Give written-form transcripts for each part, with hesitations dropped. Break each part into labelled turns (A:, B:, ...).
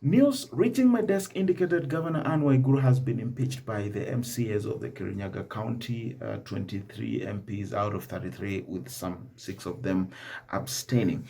A: News reaching my desk indicated Governor Waiguru has been impeached by the MCAs of the Kirinyaga County, 23 MPs out of 33, with some 6 of them abstaining.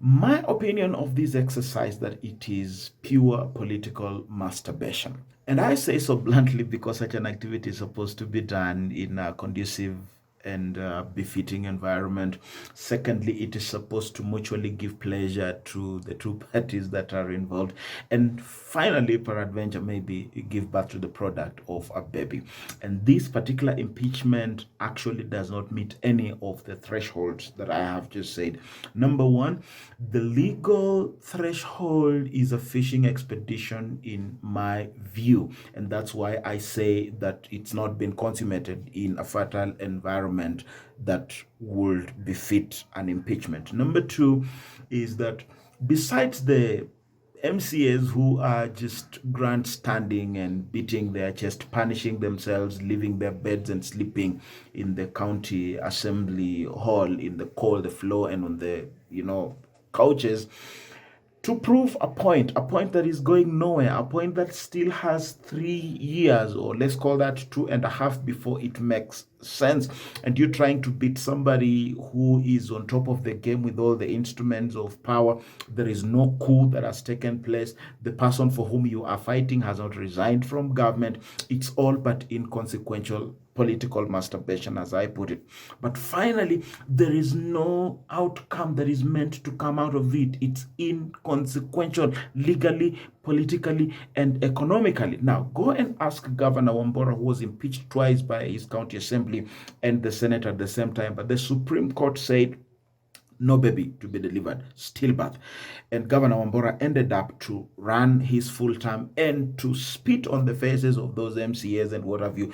A: My opinion of this exercise that it is pure political masturbation. And I say so bluntly because such an activity is supposed to be done in a conducive and befitting environment. Secondly, it is supposed to mutually give pleasure to the two parties that are involved. And finally, peradventure, maybe give birth to the product of a baby. And this particular impeachment actually does not meet any of the thresholds that I have just said. Number one, the legal threshold is a fishing expedition in my view. And that's why I say that it's not been consummated in a fertile environment that would befit an impeachment. Number two is that besides the MCAs who are just grandstanding and beating their chest, punishing themselves, leaving their beds and sleeping in the county assembly hall, in the cold, the floor, and on the, couches, to prove a point that is going nowhere, a point that still has 3 years, or let's call that 2.5 before it makes sense. And you're trying to beat somebody who is on top of the game with all the instruments of power. There is no coup that has taken place. The person for whom you are fighting has not resigned from government. It's all but inconsequential political masturbation, as I put it. But finally, there is no outcome that is meant to come out of it. It's inconsequential legally, politically, and economically. Now, go and ask Governor Wambora, who was impeached twice by his county assembly and the Senate at the same time. But the Supreme Court said no baby to be delivered, stillbirth. And Governor Wambora ended up to run his full term and to spit on the faces of those MCAs and what have you.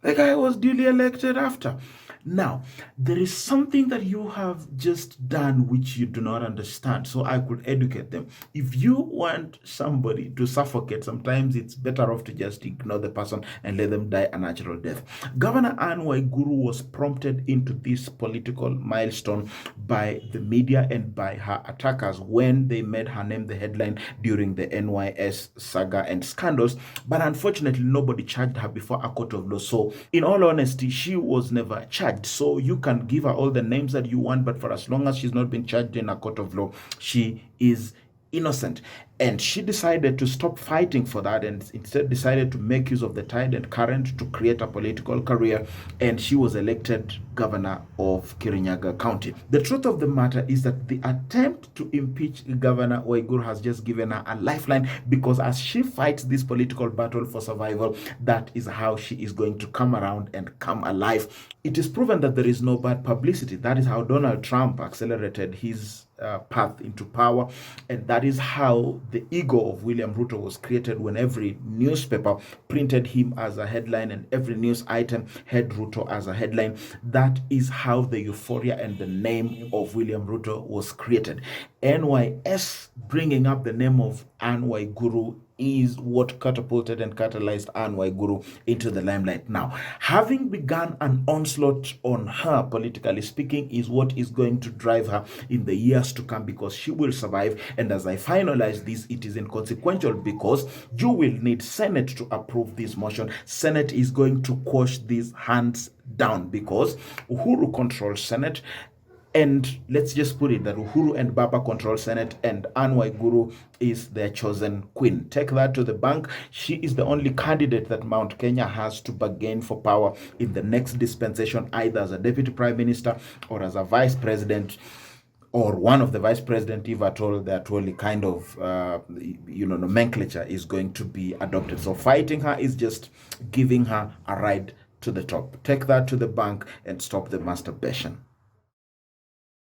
A: The guy was duly elected after. Now, there is something that you have just done which you do not understand, so I could educate them. If you want somebody to suffocate, sometimes it's better off to just ignore the person and let them die a natural death. Governor Waiguru was prompted into this political milestone by the media and by her attackers when they made her name the headline during the NYS saga and scandals, but unfortunately nobody charged her before a court of law. So in all honesty, she was never charged. So you can give her all the names that you want, but for as long as she's not been charged in a court of law, she is innocent. And she decided to stop fighting for that and instead decided to make use of the tide and current to create a political career. And she was elected governor of Kirinyaga County. The truth of the matter is that the attempt to impeach Governor Waiguru has just given her a lifeline, because as she fights this political battle for survival, that is how she is going to come around and come alive. It is proven that there is no bad publicity. That is how Donald Trump accelerated his path into power, and that is how the ego of William Ruto was created when every newspaper printed him as a headline and every news item had Ruto as a headline. That is how the euphoria and the name of William Ruto was created. NYS bringing up the name of Waiguru is what catapulted and catalyzed Waiguru into the limelight. Now, having begun an onslaught on her, politically speaking, is what is going to drive her in the years to come, because she will survive. And as I finalize this, it is inconsequential because you will need Senate to approve this motion. Senate is going to quash these hands down because Uhuru controls Senate. And let's just put it that Uhuru and Baba control Senate, and Waiguru is their chosen queen. Take that to the bank. She is the only candidate that Mount Kenya has to bargain for power in the next dispensation, either as a deputy prime minister or as a vice president, or one of the vice president, if at all that only kind of nomenclature is going to be adopted. So fighting her is just giving her a ride to the top. Take that to the bank and stop the masturbation.